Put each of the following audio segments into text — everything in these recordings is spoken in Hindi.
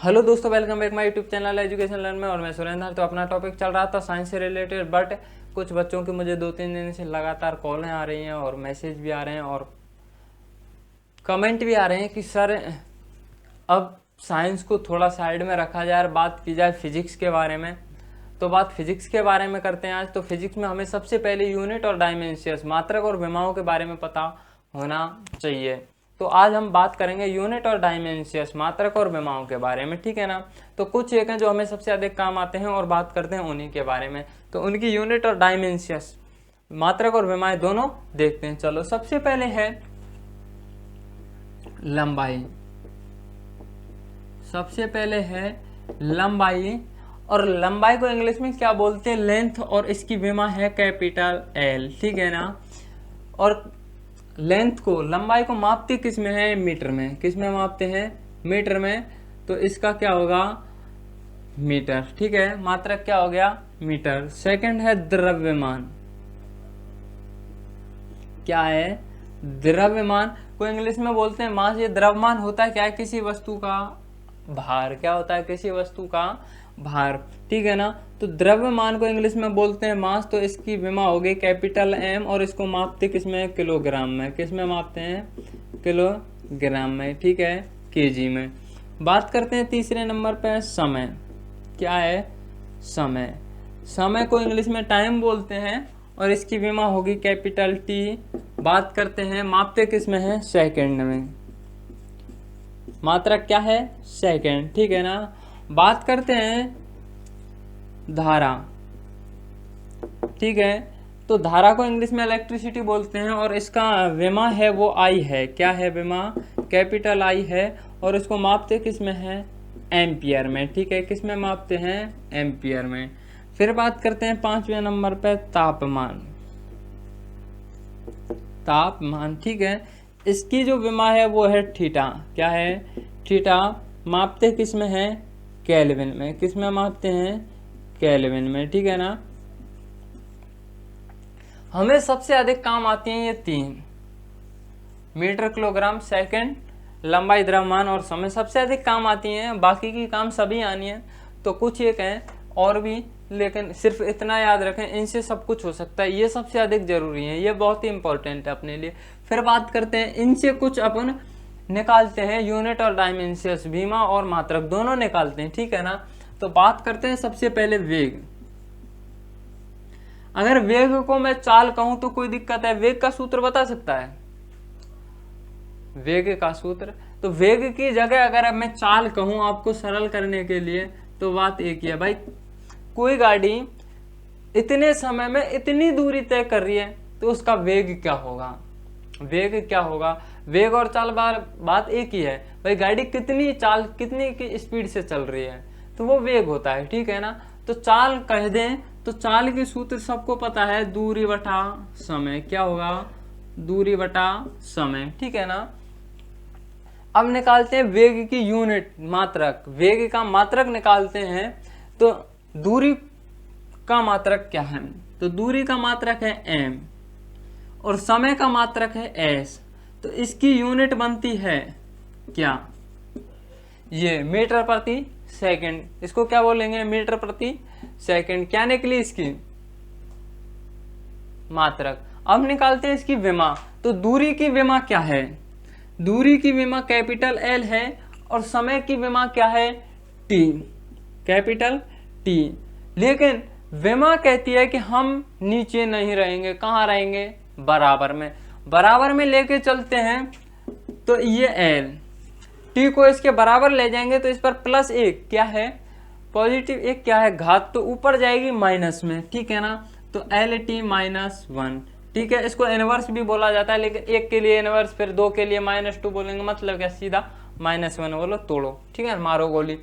हेलो दोस्तों, welcome back my YouTube channel education learn में। और मैं सुरेंद्र। तो अपना टॉपिक चल रहा था साइंस से रिलेटेड, बट कुछ बच्चों की मुझे 2-3 दिन से लगातार कॉलें आ रही हैं और मैसेज भी आ रहे हैं और कमेंट भी आ रहे हैं कि सर अब साइंस को थोड़ा साइड में रखा जाए और बात की जाए फिजिक्स के बारे में। तो बात फिजिक्स के बारे में करते हैं आज। तो फिजिक्स में हमें सबसे पहले यूनिट और डायमेंशंस, मात्रक और विमाओं के बारे में पता होना चाहिए। तो आज हम बात करेंगे यूनिट और डायमेंशंस, मात्रक और विमाओं के बारे में, ठीक है ना। तो कुछ एक हैं जो हमें सबसे अधिक काम आते हैं और बात करते हैं उन्हीं के बारे में। तो उनकी यूनिट और डायमेंशंस, मात्रक और विमाएं दोनों देखते हैं। चलो, सबसे पहले है लंबाई। सबसे पहले है लंबाई, और लंबाई को इंग्लिश में क्या बोलते हैं? लेंथ, और इसकी विमा है कैपिटल एल, ठीक है ना। और लेंथ को, लंबाई को मापते किस में है? मीटर में। किस में मापते हैं? मीटर में। तो इसका क्या होगा? मीटर, ठीक है। मात्रक क्या हो गया? मीटर। सेकंड है द्रव्यमान। क्या है? द्रव्यमान को इंग्लिश में बोलते हैं मास। ये द्रव्यमान होता है क्या है? किसी वस्तु का भार। क्या होता है? किसी वस्तु का भार, ठीक है ना। तो द्रव्यमान को इंग्लिश में बोलते हैं मास। तो इसकी विमा हो गई कैपिटल एम, और इसको मापते किस में? किलोग्राम में। किस में मापते हैं? किलोग्राम में, ठीक है, केजी में। बात करते हैं तीसरे नंबर पे समय। क्या है? समय। समय को इंग्लिश में टाइम बोलते हैं और इसकी विमा होगी कैपिटल टी। बात करते हैं मापते किस में है? सेकंड में। मात्रक क्या है? सेकंड, ठीक है ना। बात करते हैं धारा, ठीक है। तो धारा को इंग्लिश में इलेक्ट्रिसिटी बोलते हैं और इसका विमा है वो आई है। क्या है विमा? कैपिटल आई है, और इसको मापते किस में है? एम्पियर में, ठीक है। किस में मापते हैं? एम्पियर में। फिर बात करते हैं 5वें नंबर पे तापमान। तापमान, ठीक है। इसकी जो विमा है वो है थीटा। क्या है? थीटा। मापते किस में है? केल्विन में। किस में मापते हैं? केल्विन में, ठीक है ना। हमें सबसे अधिक काम आती हैं ये तीन, मीटर, किलोग्राम, सेकंड, लंबाई, द्रव्यमान और समय। सबसे अधिक काम आती हैं, बाकी की काम सभी आनी है। तो कुछ एक हैं और भी, लेकिन सिर्फ इतना याद रखें, इनसे सब कुछ हो सकता है। ये सबसे अधिक जरूरी है, ये बहुत ही इंपॉर्टेंट है अपने लिए। फिर बात करते हैं इनसे कुछ अपन निकालते हैं, यूनिट और डायमेंशंस, विमा और मात्रक दोनों निकालते हैं, ठीक है ना। तो बात करते हैं सबसे पहले वेग। अगर वेग को मैं चाल कहूं तो कोई दिक्कत है? वेग का सूत्र बता सकता है? वेग का सूत्र, तो वेग की जगह अगर अब मैं चाल कहूं आपको सरल करने के लिए, तो बात एक ही है भाई। कोई गाड़ी इतने समय में इतनी दूरी तय कर रही है तो उसका वेग क्या होगा? वेग क्या होगा? वेग और चाल बात एक ही है भाई। गाड़ी कितनी चाल, कितनी की स्पीड से चल रही है, तो वो वेग होता है, ठीक है ना। तो चाल कह दें तो चाल के सूत्र सबको पता है, दूरी बटा समय। क्या होगा? दूरी बटा समय, ठीक है ना। अब निकालते हैं वेग की यूनिट, मात्रक। वेग का मात्रक निकालते हैं, तो दूरी का मात्रक क्या है? तो दूरी का मात्रक है m, और समय का मात्रक है s। तो इसकी यूनिट बनती है क्या? ये मीटर प्रति सेकंड। इसको क्या बोलेंगे? मीटर प्रति सेकंड। क्या निकली इसकी? मात्रक। अब निकालते हैं इसकी विमा। तो दूरी की विमा क्या है? दूरी की विमा कैपिटल एल है, और समय की विमा क्या है? T, capital T. लेकिन विमा कहती है कि हम नीचे नहीं रहेंगे। कहाँ रहेंगे? बराबर में। बराबर में लेके चलते हैं, तो ये एल, टी को इसके बराबर ले जाएंगे तो इस पर प्लस एक क्या है? पॉजिटिव एक क्या है? घात, तो ऊपर जाएगी माइनस में, ठीक है ना। तो एल टी माइनस 1, ठीक है। इसको इनवर्स भी बोला जाता है, लेकिन एक के लिए इनवर्स, फिर दो के लिए -2 बोलेंगे। मतलब क्या? सीधा -1 बोलो, तोड़ो, ठीक है, मारो गोली।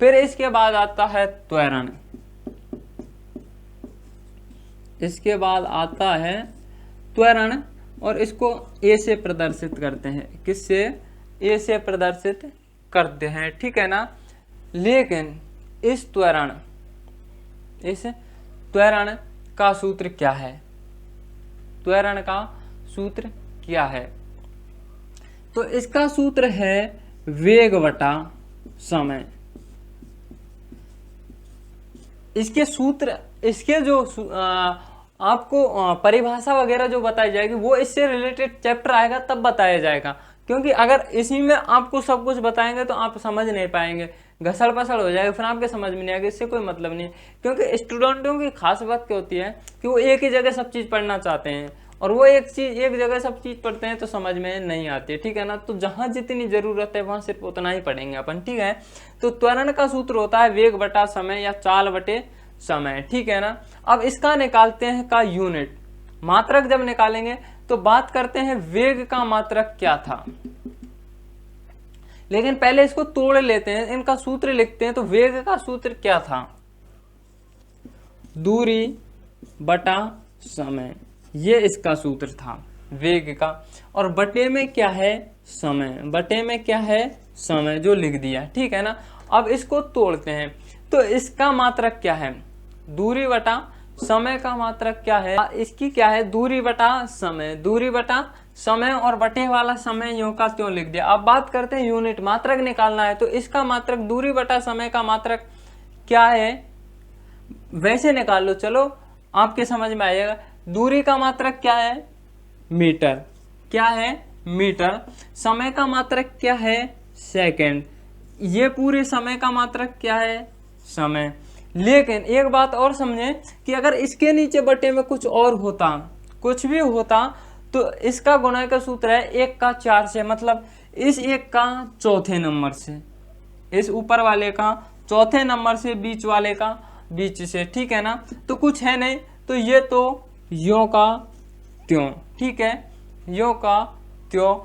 फिर इसके बाद आता है त्वरण। इसके बाद आता है त्वरण, और इसको ए से प्रदर्शित करते हैं। किससे? ए से प्रदर्शित करते हैं, ठीक है ना। लेकिन इस त्वरण का सूत्र क्या है? त्वरण का सूत्र क्या है? तो इसका सूत्र है वेग बटा समय। इसके सूत्र, इसके जो आपको परिभाषा वगैरह जो बताई जाएगी वो इससे रिलेटेड चैप्टर आएगा तब बताया जाएगा, क्योंकि अगर इसी में आपको सब कुछ बताएंगे तो आप समझ नहीं पाएंगे, घसड़ पसड़ हो जाएगा, फिर आपके समझ में नहीं आएगा, इससे कोई मतलब नहीं है। क्योंकि स्टूडेंटों की खास बात क्या होती है कि वो एक ही जगह सब चीज़ पढ़ना चाहते हैं, और वो एक जगह सब चीज़ पढ़ते हैं तो समझ में नहीं आती है, ठीक है ना। तो जहाँ जितनी ज़रूरत है वहाँ सिर्फ उतना ही पढ़ेंगे अपन, ठीक है। तो त्वरण का सूत्र होता है वेग बटा समय या चाल बटे समय, ठीक है ना। अब इसका निकालते हैं का यूनिट, मात्रक जब निकालेंगे तो बात करते हैं वेग का मात्रक क्या था, लेकिन पहले इसको तोड़ लेते हैं, इनका सूत्र लिखते हैं। तो वेग का सूत्र क्या था, दूरी बटा समय, ये इसका सूत्र था वेग का। और बटे में क्या है, समय, बटे में क्या है, समय, जो लिख दिया, ठीक है ना। अब इसको तोड़ते हैं, तो इसका मात्रक क्या है, दूरी बटा समय का मात्रक क्या है, इसकी क्या है, दूरी बटा समय, दूरी बटा समय, और बटे वाला समय यूं का त्यों लिख दिया। अब बात करते हैं यूनिट, मात्रक निकालना है, तो इसका मात्रक दूरी बटा समय का मात्रक क्या है, वैसे निकाल लो, चलो आपके समझ में आएगा। दूरी का मात्रक क्या है, मीटर, क्या है, मीटर। समय का मात्रक क्या है, सेकंड। ये पूरे समय का मात्रक क्या है, समय। लेकिन एक बात और समझें कि अगर इसके नीचे बटे में कुछ और होता, कुछ भी होता, तो इसका गुणा का सूत्र है 1 का 4 से, मतलब इस 1 का चौथे नंबर से, इस ऊपर वाले का चौथे नंबर से, बीच वाले का बीच से, ठीक है ना। तो कुछ है नहीं, तो ये तो यों का त्यों, ठीक है, यों का त्यों,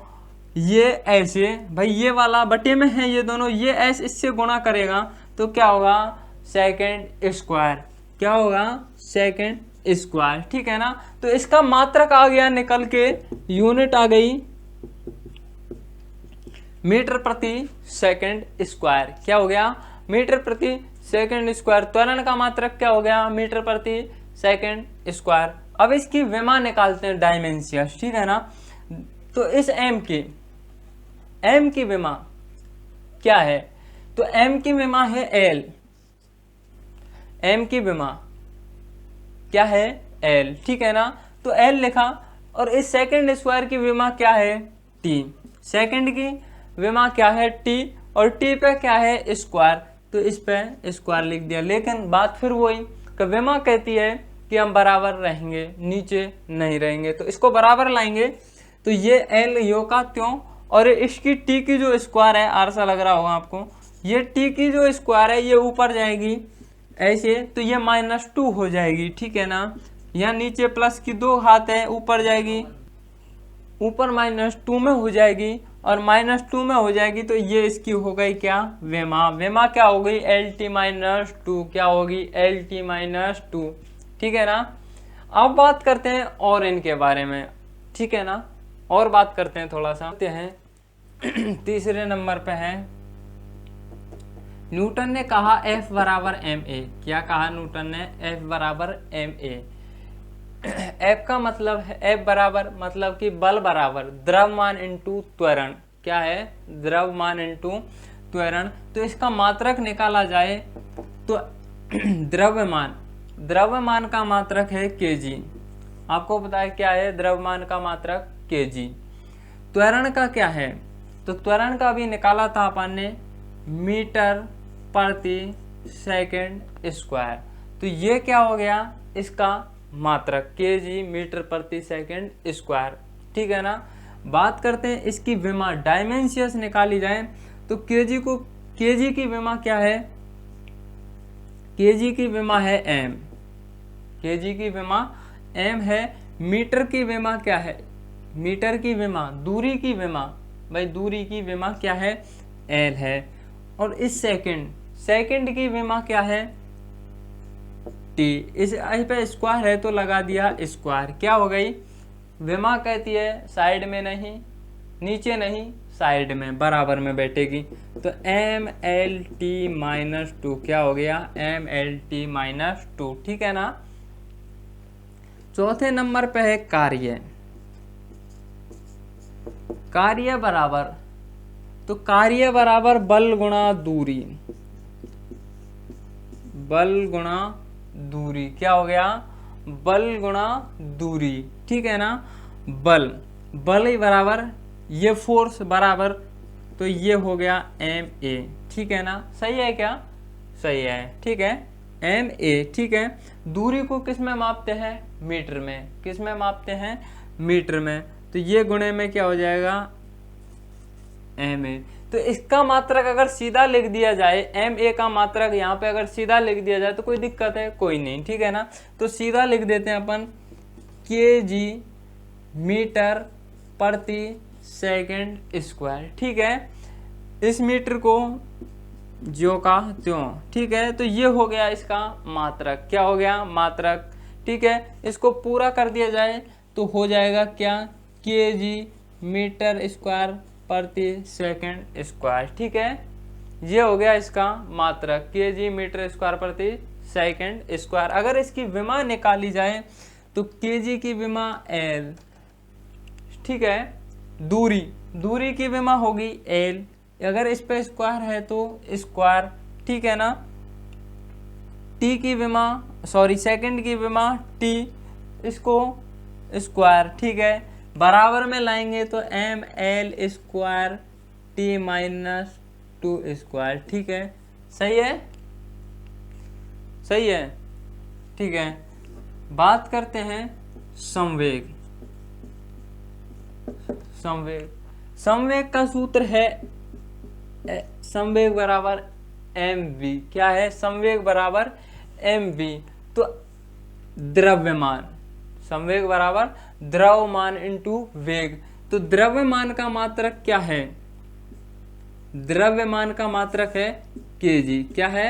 ये ऐसे, भाई ये वाला बटे में है ये दोनों, ये ऐसे इससे गुणा करेगा तो क्या होगा, सेकंड स्क्वायर, क्या होगा, सेकंड स्क्वायर, ठीक है ना। तो इसका मात्रक आ गया निकल के, यूनिट आ गई मीटर प्रति सेकंड स्क्वायर, क्या हो गया, मीटर प्रति सेकंड स्क्वायर। त्वरण का मात्रक क्या हो गया, मीटर प्रति सेकंड स्क्वायर। अब इसकी विमा निकालते हैं, डायमेंशियस, ठीक है ना। तो इस m की विमा क्या है, तो m की विमा है l, m की विमा क्या है, l, ठीक है ना। तो l लिखा, और इस सेकंड स्क्वायर की विमा क्या है, t, सेकंड की विमा क्या है, t, और t पे क्या है, स्क्वायर, तो इस पे स्क्वायर लिख दिया। लेकिन बात फिर वही कि विमा कहती है कि हम बराबर रहेंगे, नीचे नहीं रहेंगे, तो इसको बराबर लाएंगे, तो ये l यो का त्यों, और इसकी t की जो स्क्वायर है, आर सा लग रहा होगा आपको, ये t की जो स्क्वायर है ये ऊपर जाएगी ऐसे, तो ये -2 हो जाएगी, ठीक है ना। यहाँ नीचे प्लस की 2 हाथ है, ऊपर जाएगी, ऊपर -2 में हो जाएगी, और -2 में हो जाएगी, तो ये इसकी हो गई क्या, विमा। विमा क्या हो गई, LT-2, क्या होगी, LT-2, ठीक है ना। अब बात करते हैं और इनके बारे में, ठीक है ना, और बात करते हैं थोड़ा सा, हैं तीसरे नंबर पे है, न्यूटन ने कहा F बराबर ma, क्या कहा न्यूटन ने, F बराबर ma। F का मतलब है, F बराबर मतलब कि बल बराबर द्रव्यमान इंटू त्वरण, क्या है, द्रव्यमान इंटू त्वरण। तो इसका मात्रक निकाला जाए तो द्रव्यमान का मात्रक है kg, आपको पता है क्या है, द्रव्यमान का मात्रक kg। त्वरण का क्या है, तो त्वरण का भी निकाला था अपन ने, मीटर प्रति सेकंड स्क्वायर। तो ये क्या हो गया, इसका मात्रक kg, मीटर प्रति सेकंड स्क्वायर, ठीक है ना। बात करते हैं इसकी विमा, डायमेंशियस निकाली जाए तो kg की विमा क्या है, kg की विमा है m, kg की विमा m है। मीटर की विमा क्या है, मीटर की विमा, दूरी की विमा, भाई दूरी की विमा क्या है, l है। और इस सेकंड की विमा क्या है, t, इस पे स्क्वायर है तो लगा दिया स्क्वायर, क्या हो गई, विमा कहती है साइड में नहीं, नीचे नहीं, साइड में, बराबर में बैठेगी, तो MLT-2, क्या हो गया, MLT-2, ठीक है ना। चौथे नंबर पे है कार्य बराबर, तो कार्य बराबर बल गुणा दूरी, बल गुणा दूरी, क्या हो गया, बल गुणा दूरी, ठीक है ना। बल ही बराबर ये फोर्स बराबर, तो ये हो गया ma, ठीक है ना। सही है क्या, सही है, ठीक है, ma, ठीक है। दूरी को किस में मापते हैं, मीटर में, किस में मापते हैं, मीटर में। तो ये गुणे में क्या हो जाएगा, ma। तो इसका मात्रक अगर सीधा लिख दिया जाए, ma का मात्रक यहाँ पे अगर सीधा लिख दिया जाए तो कोई दिक्कत है, कोई नहीं, ठीक है ना। तो सीधा लिख देते हैं अपन kg मीटर प्रति सेकंड स्क्वायर, ठीक है। इस मीटर को ज्यों का त्यों, ठीक है। तो ये हो गया इसका मात्रक, क्या हो गया, मात्रक, ठीक है। इसको पूरा कर दिया जाए तो हो जाएगा क्या, kg मीटर स्क्वायर प्रति सेकंड स्क्वायर, ठीक है। ये हो गया इसका मात्रक, kg मीटर स्क्वायर प्रति सेकंड स्क्वायर। अगर इसकी विमा निकाली जाए तो kg की विमा l, ठीक है। दूरी की विमा होगी l, अगर इस पे स्क्वायर है तो स्क्वायर, ठीक है ना। t की विमा, सॉरी सेकंड की विमा t, इसको स्क्वायर, ठीक है। बराबर में लाएंगे तो ml square t minus 2 square, ठीक है। सही है, सही है, ठीक है। बात करते हैं संवेग। संवेग का सूत्र है संवेग बराबर mv, क्या है, संवेग बराबर mv। तो द्रव्यमान, संवेग बराबर द्रव्यमान इंटू वेग। तो द्रव्यमान का मात्रक क्या है, द्रव्यमान का मात्रक है kg, क्या है,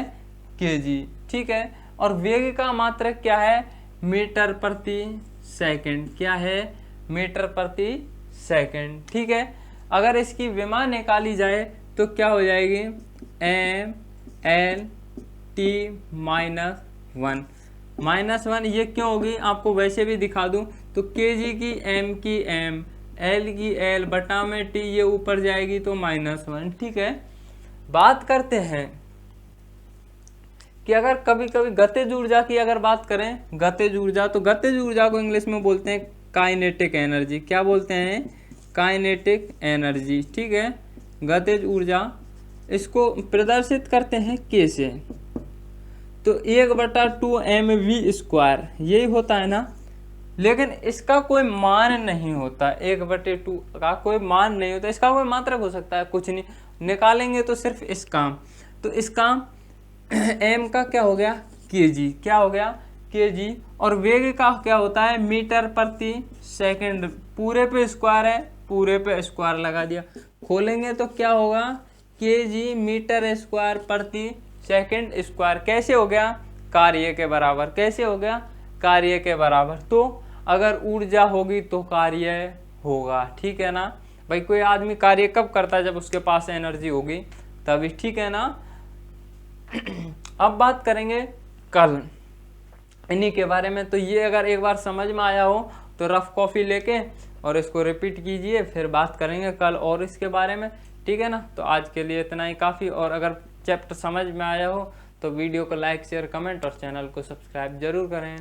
kg, ठीक है। और वेग का मात्रक क्या है, मीटर प्रति सेकंड, क्या है, मीटर प्रति सेकंड, ठीक है। अगर इसकी विमा निकाली जाए तो क्या हो जाएगी, m l t -1, ये क्यों होगी आपको वैसे भी दिखा दूं। तो kg की m की m, l की l बटा में t, ये ऊपर जाएगी तो -1, ठीक है। बात करते हैं कि अगर कभी कभी गतिज ऊर्जा की अगर बात करें, गतिज ऊर्जा, तो गतिज ऊर्जा को इंग्लिश में बोलते हैं काइनेटिक एनर्जी, क्या बोलते हैं, काइनेटिक एनर्जी, ठीक है, गतिज ऊर्जा। इसको प्रदर्शित करते हैं K से, तो 1/2 mv स्क्वायर यही होता है ना। लेकिन इसका कोई मान नहीं होता, 1/2 का कोई मान नहीं होता, इसका कोई मात्रक हो सकता है, कुछ नहीं निकालेंगे तो सिर्फ इसका। तो इसका m का क्या हो गया, kg, क्या हो गया, kg। और वेग का क्या होता है, मीटर प्रति सेकंड, पूरे पे स्क्वायर है, पूरे पे स्क्वायर लगा दिया, खोलेंगे तो क्या होगा, kg मीटर स्क्वायर प्रति सेकंड स्क्वायर। कैसे हो गया, कार्य के बराबर, कैसे हो गया, कार्य के बराबर। तो अगर ऊर्जा होगी तो कार्य होगा, ठीक है ना भाई। कोई आदमी कार्य कब करता है, जब उसके पास एनर्जी होगी तभी, ठीक है ना। अब बात करेंगे कल इन्हीं के बारे में। तो ये अगर एक बार समझ में आया हो तो रफ कॉपी लेके और इसको रिपीट कीजिए, फिर बात करेंगे कल और इसके बारे में, ठीक है ना। तो आज के लिए इतना ही काफ़ी। और अगर चैप्टर समझ में आया हो तो वीडियो को लाइक शेयर कमेंट और चैनल को सब्सक्राइब जरूर करें।